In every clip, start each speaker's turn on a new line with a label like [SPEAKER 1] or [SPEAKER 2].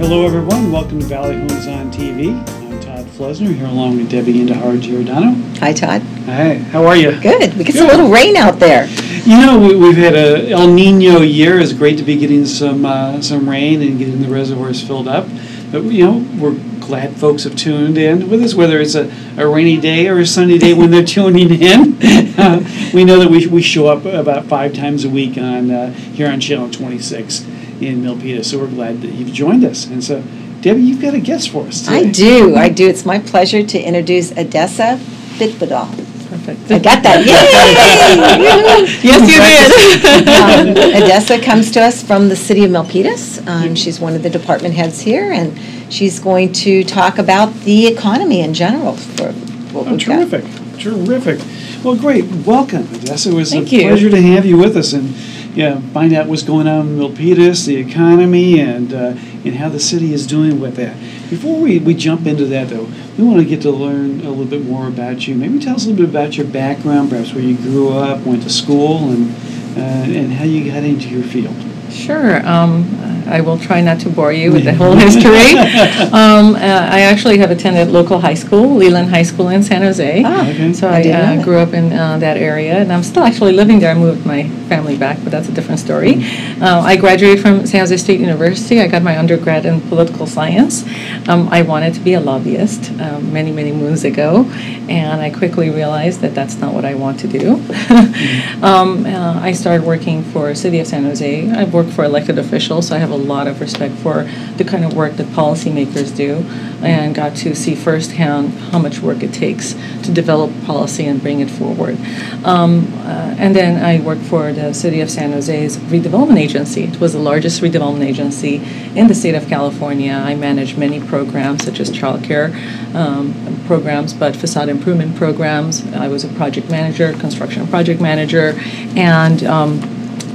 [SPEAKER 1] Hello everyone, welcome to Valley Homes on TV. I'm Todd Flesner here along with Debbie Giordano.
[SPEAKER 2] Hi Todd.
[SPEAKER 1] Hi, how are you?
[SPEAKER 2] Good. We get a little rain out there.
[SPEAKER 1] You know, we've had a El Nino year. It's great to be getting some rain and getting the reservoirs filled up. But you know, we're glad folks have tuned in with us, whether it's a rainy day or a sunny day when they're tuning in. We know that we show up about 5 times a week on here on Channel 26 in Milpitas, so we're glad that you've joined us. And so, Debbie, you've got a guest for us today.
[SPEAKER 2] I do. It's my pleasure to introduce Edessa Bitbadal.
[SPEAKER 3] Perfect.
[SPEAKER 2] I got that. Yay!
[SPEAKER 3] Yes, you did.
[SPEAKER 2] Edessa comes to us from the city of Milpitas. She's one of the department heads here, and she's going to talk about the economy in general. For what we've
[SPEAKER 1] terrific.
[SPEAKER 2] got.
[SPEAKER 1] Terrific. Well, great. Welcome, Edessa. It was
[SPEAKER 3] Thank
[SPEAKER 1] a
[SPEAKER 3] you.
[SPEAKER 1] pleasure to have you with us and find out what's going on in Milpitas, the economy, and how the city is doing with that. Before we jump into that, though, we want to get to learn a little bit more about you. Maybe tell us a little bit about your background, perhaps where you grew up, went to school, and how you got into your field.
[SPEAKER 3] Sure. I will try not to bore you with the whole history. I actually have attended local high school, Leland High School in San Jose.
[SPEAKER 2] Oh, okay.
[SPEAKER 3] So I grew up in that area, and I'm still actually living there. I moved my family back, but that's a different story. I graduated from San Jose State University. I got my undergrad in political science. I wanted to be a lobbyist many, many moons ago, and I quickly realized that that's not what I want to do. I started working for City of San Jose. I've worked for elected officials, so I have a lot of respect for the kind of work that policymakers do, and got to see firsthand how much work it takes to develop policy and bring it forward. And then I worked for the City of San Jose's redevelopment agency. It was the largest redevelopment agency in the state of California. I managed many programs such as childcare programs, but facade improvement programs. I was a project manager, construction project manager, and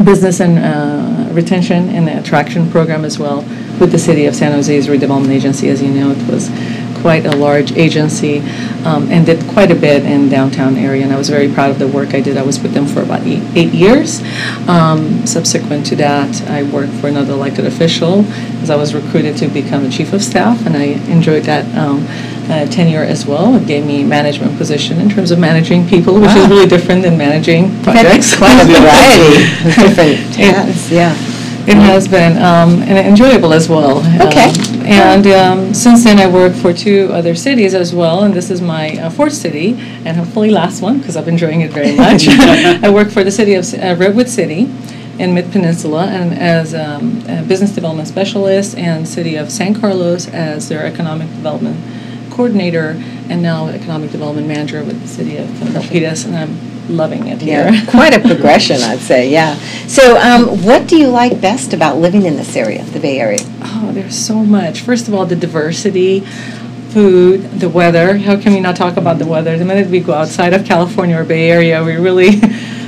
[SPEAKER 3] business and retention and attraction program as well with the City of San Jose's redevelopment agency. As you know, it was quite a large agency and did quite a bit in downtown area, and I was very proud of the work I did. I was with them for about 8 years. Subsequent to that, I worked for another elected official as I was recruited to become a chief of staff, and I enjoyed that tenure as well. It gave me management position in terms of managing people, which is really different than managing projects.
[SPEAKER 2] Quite a variety of different tasks, yeah.
[SPEAKER 3] It has been and enjoyable as well.
[SPEAKER 2] Okay.
[SPEAKER 3] And since then, I worked for 2 other cities as well, and this is my 4th city, and hopefully last one, because I'm enjoying it very much. I work for the city of Redwood City in Mid-Peninsula, and as a business development specialist, and city of San Carlos as their economic development coordinator, and now economic development manager with the city of Milpitas, and I'm loving it here.
[SPEAKER 2] Yeah, quite a progression, I'd say, yeah. So what do you like best about living in this area, the Bay Area?
[SPEAKER 3] Oh, there's so much. First of all, the diversity, food, the weather. How can we not talk about the weather? The minute we go outside of California or Bay Area, we really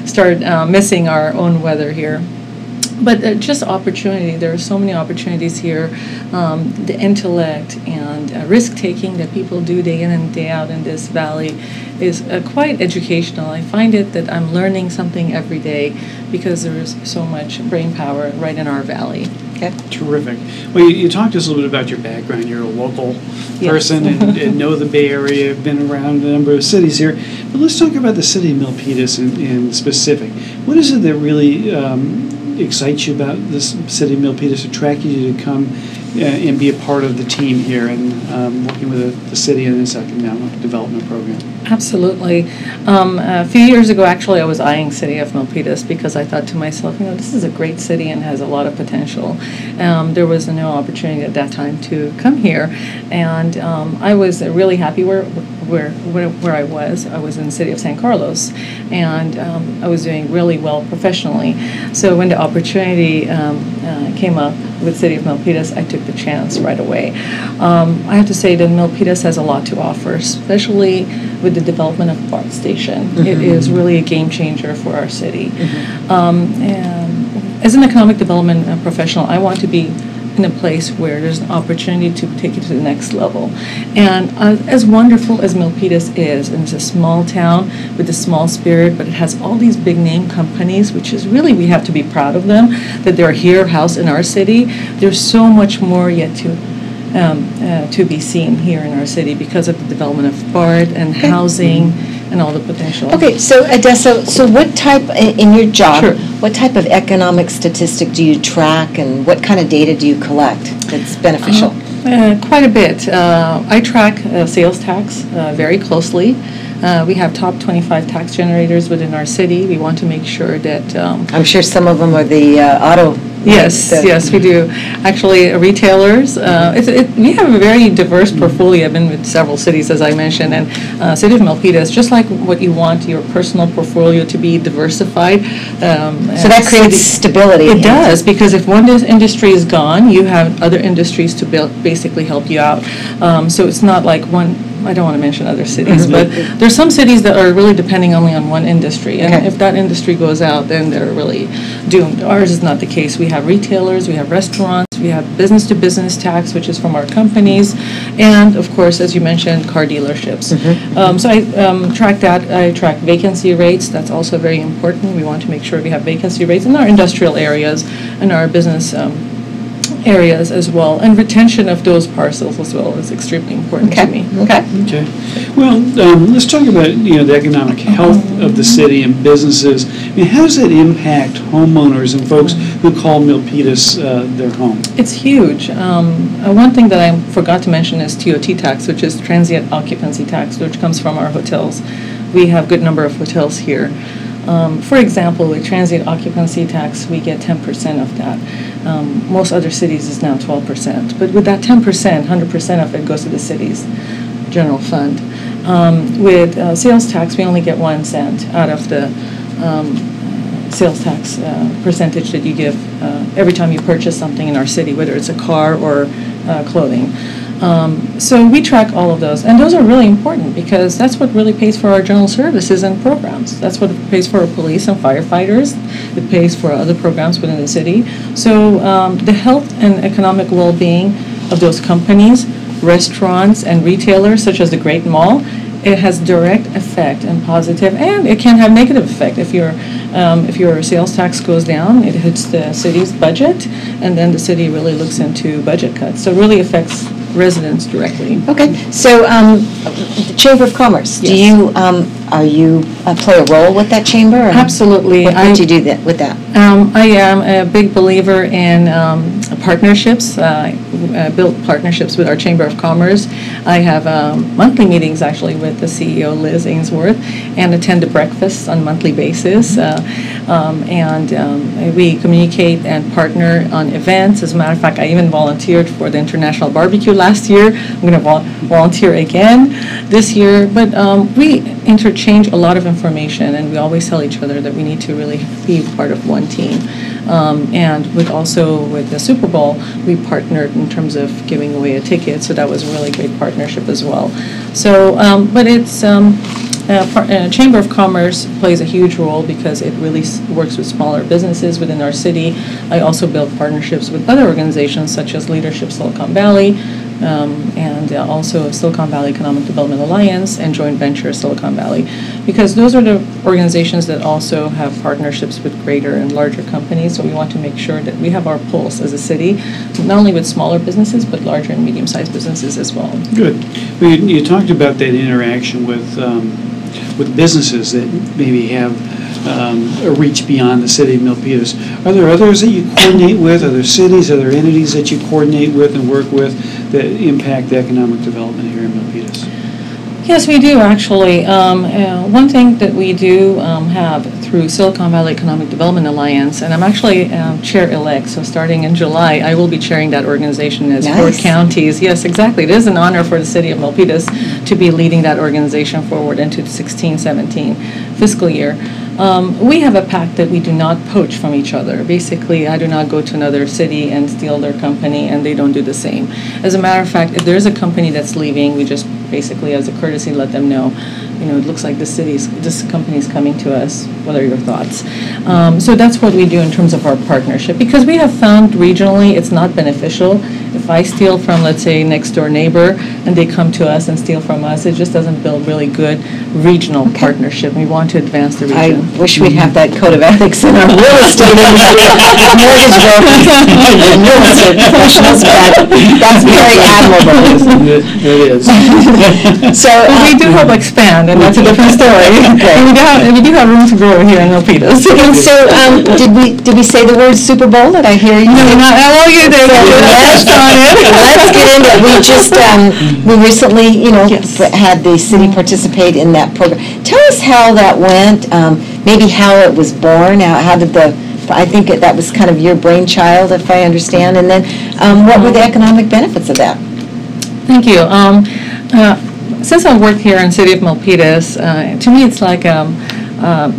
[SPEAKER 3] start missing our own weather here. But just opportunity. There are so many opportunities here. The intellect and risk-taking that people do day in and day out in this valley is quite educational. I find it that I'm learning something every day because there is so much brain power right in our valley.
[SPEAKER 2] Okay.
[SPEAKER 1] Terrific. Well, you talked to us a little bit about your background. You're a local person and know the Bay Area, been around a number of cities here. But let's talk about the city of Milpitas in specific. What is it that really excites you about this city of Milpitas, attracted you to come and be a part of the team here and working with the city in this economic development program?
[SPEAKER 3] Absolutely. A few years ago, actually, I was eyeing City of Milpitas because I thought to myself, this is a great city and has a lot of potential. There was no opportunity at that time to come here, and I was really happy where I was. I was in the city of San Carlos, and I was doing really well professionally. So when the opportunity came up with City of Milpitas, I took the chance right away. I have to say that Milpitas has a lot to offer, especially with the development of BART Station. Mm-hmm. It is really a game changer for our city. Mm-hmm. And as an economic development professional, I want to be in a place where there's an opportunity to take it to the next level. And as wonderful as Milpitas is, and it's a small town with a small spirit, but it has all these big name companies, which is really, we have to be proud of them, that they're here, housed in our city. There's so much more yet to to be seen here in our city because of the development of BART and housing and all the potential.
[SPEAKER 2] Okay, so Edessa, so what type, in your job,
[SPEAKER 3] Sure.
[SPEAKER 2] what type of economic statistic do you track and what kind of data do you collect that's beneficial?
[SPEAKER 3] Quite a bit. I track sales tax very closely. We have top 25 tax generators within our city. We want to make sure that...
[SPEAKER 2] I'm sure some of them are the auto...
[SPEAKER 3] Yes, we do. Actually, retailers, we have a very diverse portfolio. I've been with several cities, as I mentioned, and City of Milpitas, just like what you want your personal portfolio to be diversified.
[SPEAKER 2] So that creates stability.
[SPEAKER 3] It does, because if one industry is gone, you have other industries to basically help you out. So it's not like one... I don't want to mention other cities, but there's some cities that are really depending only on one industry, and if that industry goes out, then they're really doomed. Ours is not the case. We have retailers, we have restaurants, we have business-to-business tax, which is from our companies, and of course, as you mentioned, car dealerships. So I track that. I track vacancy rates. That's also very important. We want to make sure we have vacancy rates in our industrial areas and our business areas as well, and retention of those parcels as well is extremely important to me.
[SPEAKER 1] Okay. Well, let's talk about the economic health of the city and businesses. I mean, how does that impact homeowners and folks who call Milpitas their home?
[SPEAKER 3] It's huge. One thing that I forgot to mention is TOT tax, which is transient occupancy tax, which comes from our hotels. We have a good number of hotels here. For example, with transient occupancy tax, we get 10% of that. Most other cities is now 12%. But with that 10%, 100% of it goes to the city's general fund. With sales tax, we only get 1 cent out of the sales tax percentage that you give every time you purchase something in our city, whether it's a car or clothing. So we track all of those, and those are really important because that's what really pays for our general services and programs. That's what it pays for our police and firefighters. It pays for other programs within the city. So the health and economic well-being of those companies, restaurants, and retailers, such as the Great Mall, it has direct effect and positive, and it can have negative effect. If your sales tax goes down, it hits the city's budget, and then the city really looks into budget cuts. So it really affects residents directly.
[SPEAKER 2] Okay, so the Chamber of Commerce,
[SPEAKER 3] Yes.
[SPEAKER 2] do you, are you play a role with that chamber? Or
[SPEAKER 3] Absolutely.
[SPEAKER 2] What do you do with that?
[SPEAKER 3] I am a big believer in partnerships. I built partnerships with our Chamber of Commerce. I have monthly meetings actually with the CEO, Liz Ainsworth, and attend the breakfasts on a monthly basis. And we communicate and partner on events. As a matter of fact, I even volunteered for the International Barbecue last year. I'm going to volunteer again this year. But we interchange a lot of information, and we always tell each other that we need to really be part of one team. And with the Super Bowl, we partnered in terms of giving away a ticket, so that was a really great partnership as well. So, but it's Chamber of Commerce plays a huge role because it really works with smaller businesses within our city. I also build partnerships with other organizations such as Leadership Silicon Valley, and also Silicon Valley Economic Development Alliance and Joint Venture Silicon Valley, because those are the organizations that also have partnerships with greater and larger companies. So we want to make sure that we have our pulse as a city, not only with smaller businesses, but larger and medium-sized businesses as well.
[SPEAKER 1] Good. Well, you talked about that interaction with businesses that maybe have a reach beyond the city of Milpitas. Are there others that you coordinate with? Are there cities, are there entities that you coordinate with and work with that impact the economic development here in Milpitas?
[SPEAKER 3] Yes, we do actually. One thing that we do have through Silicon Valley Economic Development Alliance, and I'm actually chair-elect, so starting in July, I will be chairing that organization as
[SPEAKER 2] Nice.
[SPEAKER 3] 4 counties. Yes, exactly. It is an honor for the city of Milpitas to be leading that organization forward into the 16-17 fiscal year. We have a pact that we do not poach from each other. Basically, I do not go to another city and steal their company, and they don't do the same. As a matter of fact, if there's a company that's leaving, we just basically, as a courtesy, let them know. it looks like this company is coming to us. What are your thoughts? So that's what we do in terms of our partnership, because we have found regionally it's not beneficial. If I steal from, let's say, next door neighbor, and they come to us and steal from us, it just doesn't build really good regional partnership. We want to advance the region.
[SPEAKER 2] I wish we'd have that code of ethics in our real estate industry, mortgage brokers, and real estate professionals, but that's very admirable.
[SPEAKER 1] It is.
[SPEAKER 2] So
[SPEAKER 3] We do help expand, and that's a different story. And we do have room to grow here in Milpitas.
[SPEAKER 2] So did we say the word Super Bowl? Did I hear you?
[SPEAKER 3] No, not all you did.
[SPEAKER 2] Let's get into it. We just, we recently,
[SPEAKER 3] Yes.
[SPEAKER 2] had the city participate in that program. Tell us how that went, maybe how it was born, how did I think that was kind of your brainchild, if I understand, and then what were the economic benefits of that?
[SPEAKER 3] Thank you. Since I worked here in the city of Milpitas, to me it's like a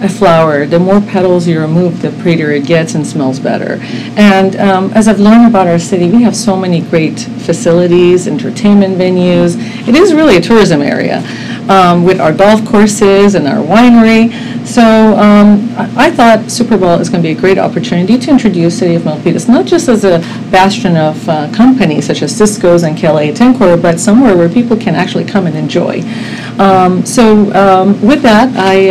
[SPEAKER 3] flower. The more petals you remove, the prettier it gets and smells better. And as I've learned about our city, we have so many great facilities, entertainment venues. It is really a tourism area with our golf courses and our winery. So I thought Super Bowl is going to be a great opportunity to introduce City of Milpitas, not just as a bastion of companies such as Cisco's and KLA Tencor, but somewhere where people can actually come and enjoy. With that, I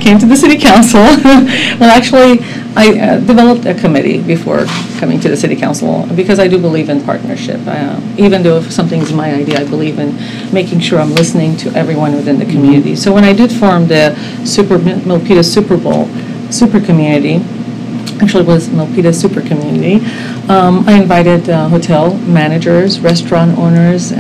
[SPEAKER 3] came to the City Council. Well, actually, I developed a committee before coming to the City Council because I do believe in partnership. Even though if something's my idea, I believe in making sure I'm listening to everyone within the community. So when I did form the Milpitas Super Bowl Super Community, actually it was Milpitas Super Community, I invited hotel managers, restaurant owners,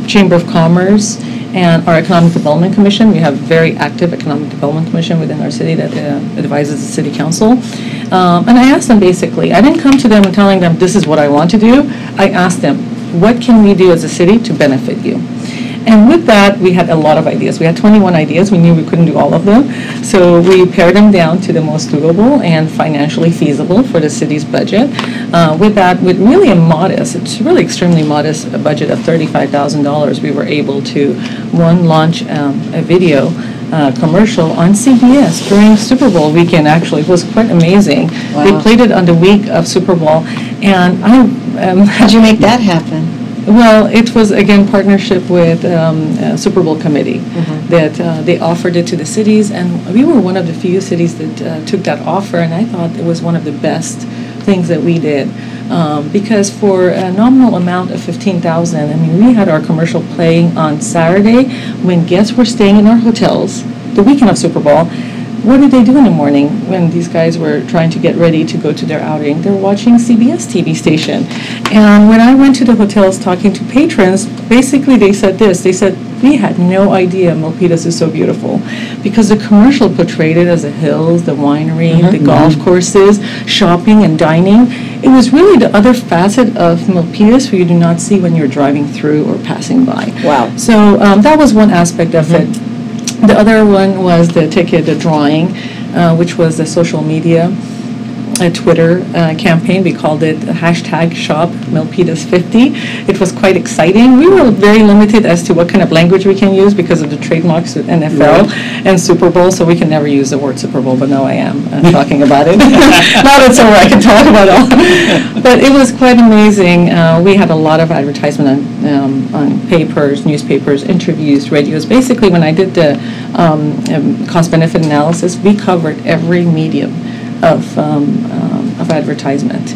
[SPEAKER 3] Chamber of Commerce, and our Economic Development Commission. We have a very active Economic Development Commission within our city that advises the City Council. And I asked them basically, I didn't come to them and telling them this is what I want to do. I asked them, what can we do as a city to benefit you? And with that, we had a lot of ideas. We had 21 ideas. We knew we couldn't do all of them. So we pared them down to the most doable and financially feasible for the city's budget. With that, with really it's really extremely modest budget of $35,000, we were able to, launch a video commercial on CBS during Super Bowl weekend. Actually, it was quite amazing.
[SPEAKER 2] Wow.
[SPEAKER 3] They played it on the week of Super Bowl. And
[SPEAKER 2] How'd you make that happen?
[SPEAKER 3] Well, it was, again, partnership with Super Bowl committee that they offered it to the cities, and we were one of the few cities that took that offer, and I thought it was one of the best things that we did because for a nominal amount of $15,000, I mean, we had our commercial playing on Saturday when guests were staying in our hotels the weekend of Super Bowl. What did they do in the morning when these guys were trying to get ready to go to their outing? They were watching CBS TV station. And when I went to the hotels talking to patrons, basically they said this. They said, we had no idea Milpitas is so beautiful because the commercial portrayed it as the hills, the winery, the golf courses, shopping and dining. It was really the other facet of Milpitas where you do not see when you're driving through or passing by.
[SPEAKER 2] Wow.
[SPEAKER 3] So that was one aspect of it. The other one was the drawing, which was the social media, a Twitter campaign. We called it #ShopMilpitas50. It was quite exciting. We were very limited as to what kind of language we can use because of the trademarks with NFL and Super Bowl, so we can never use the word Super Bowl, but now I am talking about it. Now that's over, I can talk about it all. But it was quite amazing. We had a lot of advertisement on papers, newspapers, interviews, radios. Basically, when I did the cost-benefit analysis, we covered every medium of advertisement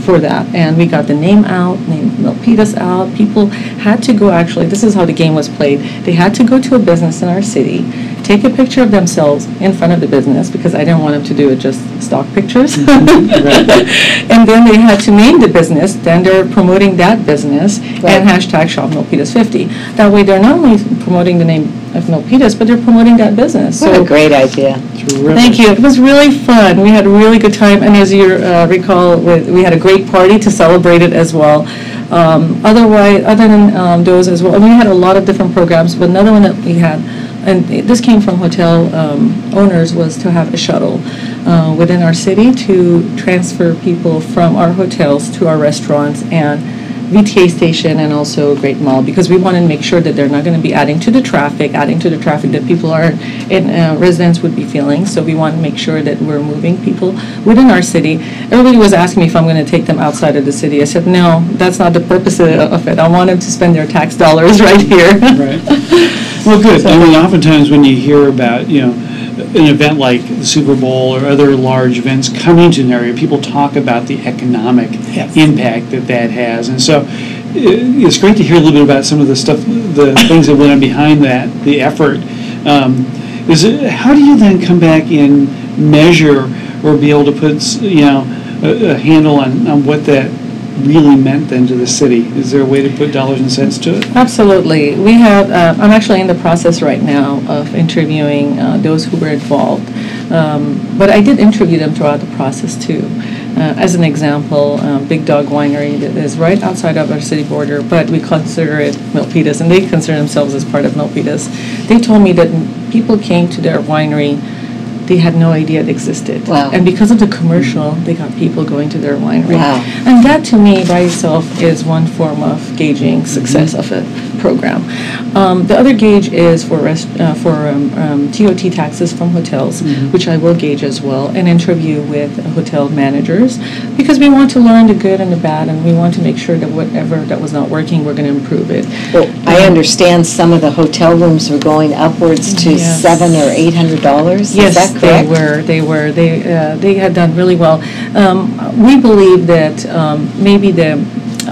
[SPEAKER 3] for that, and we got the name Milpitas out. People had to go, actually, this is how the game was played. They had to go to a business in our city, take a picture of themselves in front of the business because I didn't want them to do it just stock pictures. And then they had to name the business, then they're promoting that business and #ShopMilpitas50. That way they're not only promoting the name of Milpitas, but they're promoting that business.
[SPEAKER 2] What a great idea.
[SPEAKER 3] Thank you. It was really fun. We had a really good time, and as you recall, we had a great party to celebrate it as well. Other than those as well, we had a lot of different programs, but another one that we had, and this came from hotel owners, was to have a shuttle within our city to transfer people from our hotels to our restaurants and VTA station and also Great Mall, because we want to make sure that they're not going to be adding to the traffic that people are in, residents would be feeling. So we want to make sure that we're moving people within our city. Everybody was asking me if I'm going to take them outside of the city. I said, no, that's not the purpose of it. I want them to spend their tax dollars right here.
[SPEAKER 1] Right. Well, good. So, I mean, oftentimes when you hear about, an event like the Super Bowl or other large events coming to an area, people talk about the economic impact that has. And so it's great to hear a little bit about some of the stuff, the things that went on behind that, the effort. How do you then come back and measure or be able to put, a handle on what that really meant then to the city? Is there a way to put dollars and cents to it?
[SPEAKER 3] Absolutely. We have, I'm actually in the process right now of interviewing those who were involved. But I did interview them throughout the process too. As an example, Big Dog Winery that is right outside of our city border, but we consider it Milpitas, and they consider themselves as part of Milpitas. They told me that people came to their winery, they had no idea it existed.
[SPEAKER 2] Wow.
[SPEAKER 3] And because of the commercial, they got people going to their winery.
[SPEAKER 2] Wow.
[SPEAKER 3] And that, to me, by itself, is one form of gauging success of a program. The other gauge is for TOT taxes from hotels, which I will gauge as well, and interview with hotel managers, because we want to learn the good and the bad, and we want to make sure that whatever that was not working, we're going to improve it.
[SPEAKER 2] Well, I understand some of the hotel rooms were going upwards to $700 or $800.
[SPEAKER 3] Yes,
[SPEAKER 2] is that correct?
[SPEAKER 3] They had done really well. We believe that maybe the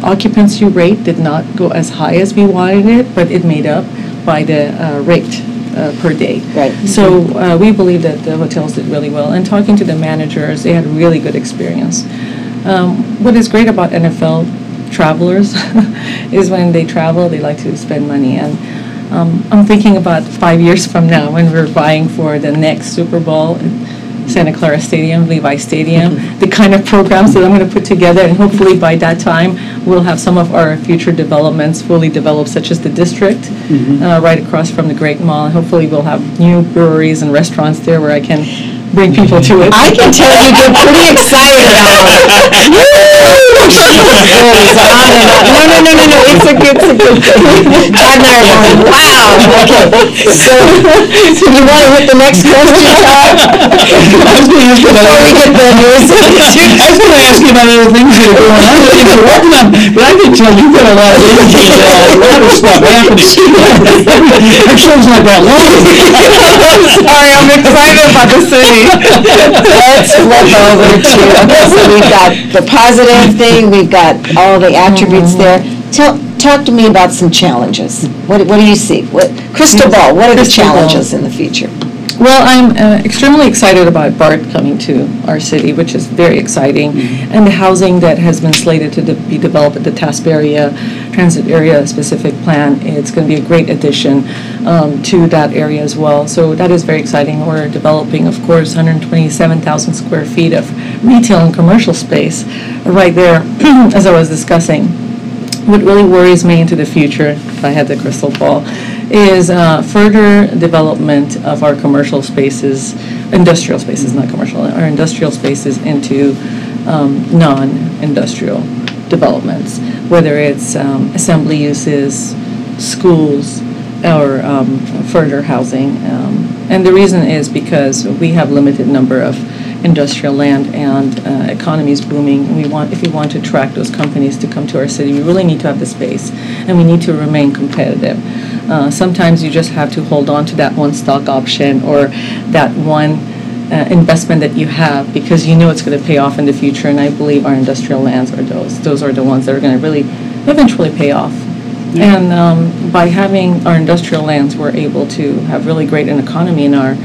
[SPEAKER 3] occupancy rate did not go as high as we wanted it, but it made up by the rate per day.
[SPEAKER 2] Right.
[SPEAKER 3] So we believe that the hotels did really well. And talking to the managers, they had really good experience. What is great about NFL travelers is when they travel, they like to spend money. And I'm thinking about 5 years from now when we're vying for the next Super Bowl, Santa Clara Stadium, Levi Stadium, the kind of programs that I'm going to put together, and hopefully by that time we'll have some of our future developments fully developed, such as the district right across from the Great Mall. Hopefully we'll have new breweries and restaurants there where I can bring people to it.
[SPEAKER 2] I can tell you get pretty excited about it. No, it's a good thing. Todd and I are going, wow. Okay. So you want to hit the next question, Todd? Before we get the news.
[SPEAKER 1] I was going to ask you about other things that are going on, that you're working on, but I can tell you've got a lot of energy, a lot of stuff happening. Our show's not that long.
[SPEAKER 3] Sorry, I'm excited about the city.
[SPEAKER 2] Let's flip over to, okay, so we've got the positive thing, we've got all the attributes there. Talk to me about some challenges. What do you see? Crystal ball, what are the challenges in the future?
[SPEAKER 3] Well, I'm extremely excited about BART coming to our city, which is very exciting, and the housing that has been slated to be developed at the Taft area transit area specific plan. It's going to be a great addition to that area as well. So that is very exciting. We're developing, of course, 127,000 square feet of retail and commercial space right there, as I was discussing. What really worries me into the future, if I had the crystal ball, is further development of our commercial spaces, industrial spaces, not commercial, our industrial spaces into non-industrial developments, whether it's assembly uses, schools, or further housing. And the reason is because we have limited number of industrial land, and economy is booming. And if we want to attract those companies to come to our city, we really need to have the space, and we need to remain competitive. Sometimes you just have to hold on to that one stock option or that one investment that you have, because you know it's going to pay off in the future. And I believe our industrial lands are those. Those are the ones that are going to really eventually pay off. Yeah. And by having our industrial lands, we're able to have really great an economy in our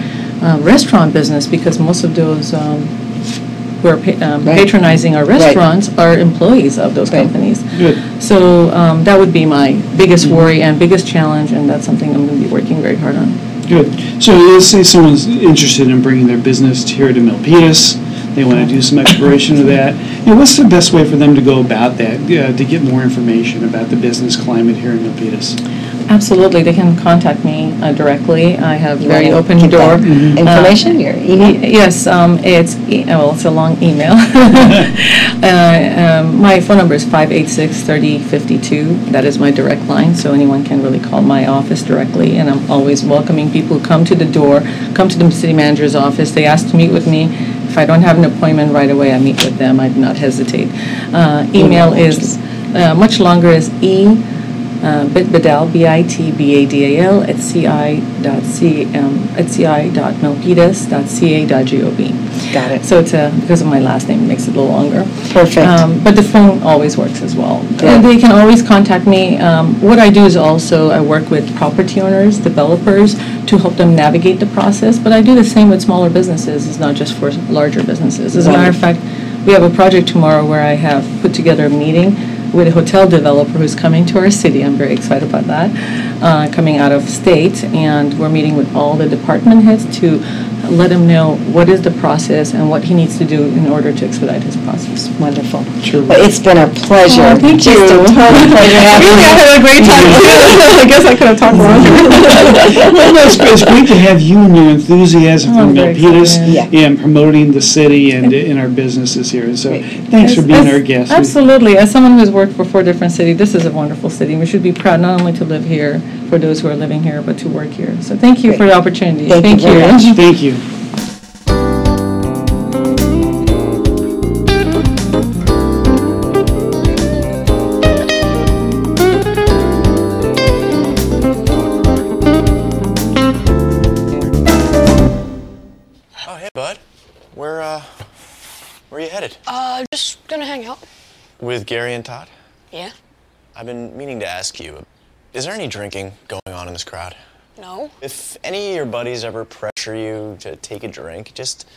[SPEAKER 3] restaurant business, because most of those who are patronizing our restaurants are employees of those companies.
[SPEAKER 1] Good.
[SPEAKER 3] So that would be my biggest worry and biggest challenge, and that's something I'm going to be working very hard on.
[SPEAKER 1] Good. So let's say someone's interested in bringing their business here to Milpitas. They want to do some exploration of that. What's the best way for them to go about that, to get more information about the business climate here in Milpitas?
[SPEAKER 3] Absolutely, they can contact me directly. I have
[SPEAKER 2] You
[SPEAKER 3] very
[SPEAKER 2] wanna
[SPEAKER 3] open
[SPEAKER 2] give
[SPEAKER 3] door.
[SPEAKER 2] that information, your email?
[SPEAKER 3] Yes, it's a long email. My phone number is 586-3052. That is my direct line, so anyone can really call my office directly, and I'm always welcoming people who come to the door, come to the city manager's office. They ask to meet with me. If I don't have an appointment right away, I meet with them. I do not hesitate. Email is much longer, is Bitbadal, Bitbadal, at ci.milpitas.ca.gov.
[SPEAKER 2] Got it.
[SPEAKER 3] So it's because of my last name, it makes it a little longer.
[SPEAKER 2] Perfect.
[SPEAKER 3] But the phone always works as well.
[SPEAKER 2] Good.
[SPEAKER 3] And they can always contact me. What I do is also I work with property owners, developers, to help them navigate the process. But I do the same with smaller businesses. It's not just for larger businesses. As a matter of fact, we have a project tomorrow where I have put together a meeting with a hotel developer who's coming to our city. I'm very excited about that, coming out of state, and we're meeting with all the department heads to let him know what is the process and what he needs to do in order to expedite his process.
[SPEAKER 2] Wonderful.
[SPEAKER 1] Sure.
[SPEAKER 2] Well, it's been a pleasure.
[SPEAKER 3] Oh, thank
[SPEAKER 2] Just
[SPEAKER 3] you.
[SPEAKER 2] a total pleasure having
[SPEAKER 3] Really, I
[SPEAKER 2] you.
[SPEAKER 3] had a great time. I guess I could have talked longer.
[SPEAKER 1] Well, no, it's great to have you and your enthusiasm for
[SPEAKER 3] I'm very
[SPEAKER 1] Milpitas
[SPEAKER 3] excited.
[SPEAKER 2] Yeah.
[SPEAKER 1] and promoting the city and in our businesses here. So
[SPEAKER 2] Great.
[SPEAKER 1] thanks for being our guest.
[SPEAKER 3] Absolutely. As someone who's worked for 4 different cities, this is a wonderful city. We should be proud not only to live here, for those who are living here, but to work here. So thank you
[SPEAKER 2] Great.
[SPEAKER 3] for the opportunity.
[SPEAKER 2] Thank you very much.
[SPEAKER 1] Thank you.
[SPEAKER 4] Oh, hey, bud. Where are you headed?
[SPEAKER 5] Just gonna hang out.
[SPEAKER 4] With Gary and Todd?
[SPEAKER 5] Yeah?
[SPEAKER 4] I've been meaning to ask you, is there any drinking going on in this crowd?
[SPEAKER 5] No?
[SPEAKER 4] If any of your buddies ever pressure you to take a drink, just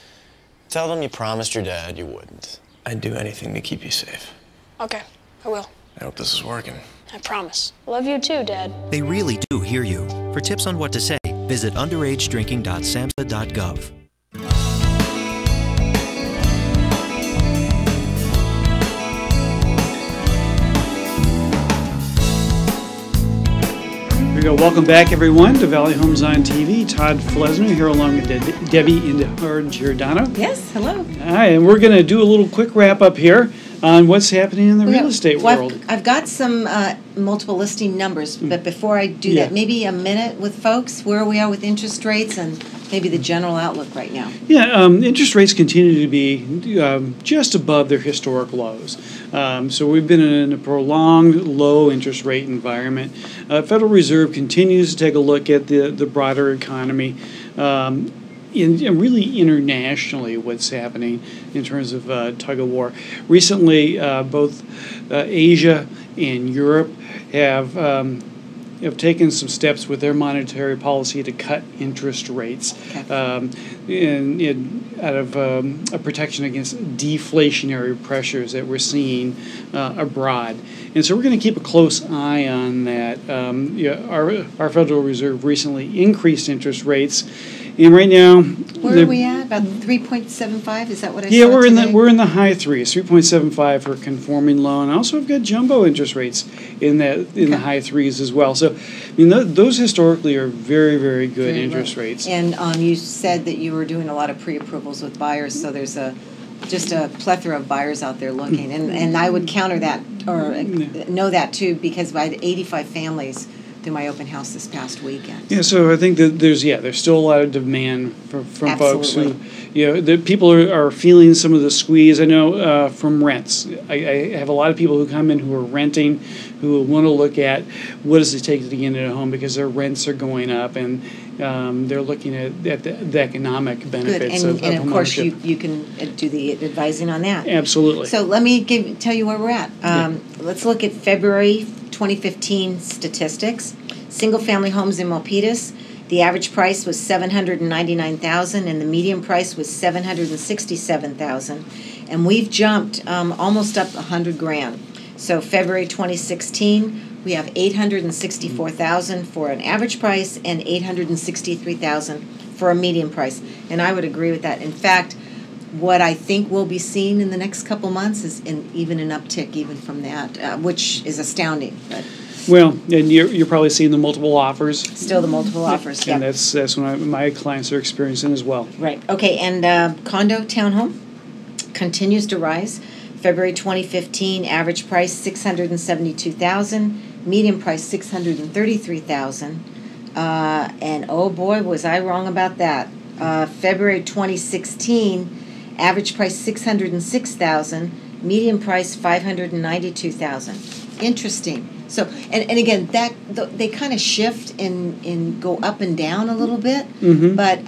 [SPEAKER 4] tell them you promised your dad you wouldn't. I'd do anything to keep you safe.
[SPEAKER 5] Okay, I will.
[SPEAKER 4] I hope this is working.
[SPEAKER 5] I promise. Love you too, Dad.
[SPEAKER 6] They really do hear you. For tips on what to say, visit underagedrinking.samhsa.gov.
[SPEAKER 1] Here we go. Welcome back, everyone, to Valley Homes on TV. Todd Flesner here along with Debbie and Giordano.
[SPEAKER 2] Yes, hello.
[SPEAKER 1] Hi, and we're going to do a little quick wrap-up here on what's happening in the real estate world.
[SPEAKER 2] I've got some multiple listing numbers, but before I do
[SPEAKER 1] Yeah.
[SPEAKER 2] that, maybe a minute with folks, where we are with interest rates and maybe the general outlook right now.
[SPEAKER 1] Yeah, interest rates continue to be just above their historic lows. So we've been in a prolonged low interest rate environment. Federal Reserve continues to take a look at the broader economy. And really internationally, what's happening in terms of tug of war. Recently, both Asia and Europe have taken some steps with their monetary policy to cut interest rates, out of a protection against deflationary pressures that we're seeing abroad. And so we're going to keep a close eye on that. Our Federal Reserve recently increased interest rates. And right now,
[SPEAKER 2] Where are we at? About 3.75? Is that what I saw
[SPEAKER 1] yeah,
[SPEAKER 2] today?
[SPEAKER 1] we're in the high threes, 3.75 for conforming loan. Also, we've got jumbo interest rates in the high threes as well. So, I mean, those historically are very, very good
[SPEAKER 2] Very
[SPEAKER 1] interest
[SPEAKER 2] low.
[SPEAKER 1] rates.
[SPEAKER 2] And you said that you were doing a lot of pre-approvals with buyers, so there's just a plethora of buyers out there looking. And I would counter that, or know that too, because I had 85 families through my open house this past weekend.
[SPEAKER 1] Yeah, so I think that there's still a lot of demand from folks who, the people are feeling some of the squeeze. I know from rents. I have a lot of people who come in who are renting, who want to look at what does it take to get into a home because their rents are going up, and they're looking at the economic benefits
[SPEAKER 2] Good, and of course
[SPEAKER 1] homeownership.
[SPEAKER 2] you can do the advising on that.
[SPEAKER 1] Absolutely.
[SPEAKER 2] So let me tell you where we're at. Let's look at February 2015 statistics. Single-family homes in Milpitas, the average price was $799,000, and the median price was $767,000, and we've jumped almost up $100,000. So February 2016, we have $864,000 for an average price and $863,000 for a median price, and I would agree with that. In fact, what I think we'll be seeing in the next couple months is even an uptick even from that, which is astounding. But
[SPEAKER 1] Well, and you're probably seeing the multiple offers.
[SPEAKER 2] Still the multiple offers, yeah.
[SPEAKER 1] And that's what my clients are experiencing as well.
[SPEAKER 2] Right. Okay, and condo townhome continues to rise. February 2015, average price $672,000, median price $633,000. And oh boy, was I wrong about that. February 2016, average price $606,000, median price $592,000. Interesting. So, and again, they kind of shift and go up and down a little bit, but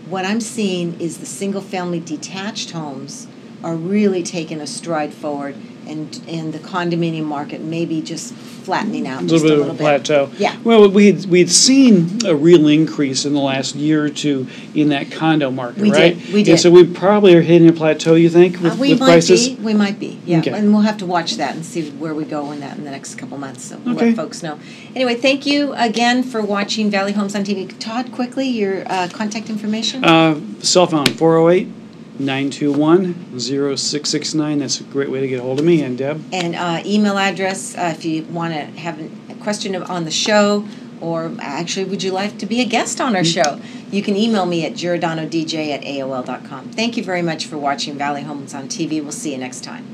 [SPEAKER 2] what I'm seeing is the single-family detached homes are really taking a stride forward, and the condominium market maybe just flattening out just a little bit.
[SPEAKER 1] Plateau.
[SPEAKER 2] Yeah.
[SPEAKER 1] Well, we'd seen a real increase in the last year or two in that condo market, right?
[SPEAKER 2] We did.
[SPEAKER 1] And so we probably are hitting a plateau, you think, with prices?
[SPEAKER 2] We might be, yeah.
[SPEAKER 1] Okay.
[SPEAKER 2] And we'll have to watch that and see where we go in that in the next couple months. So we'll
[SPEAKER 1] Okay.
[SPEAKER 2] let folks know. Anyway, thank you again for watching Valley Homes on TV. Todd, quickly, your contact information?
[SPEAKER 1] Cell phone, 408-921-0669. That's a great way to get a hold of me. And Deb?
[SPEAKER 2] And email address, if you want to have a question on the show, or actually, would you like to be a guest on our show? You can email me at giordanodj@aol.com. Thank you very much for watching Valley Homes on TV. We'll see you next time.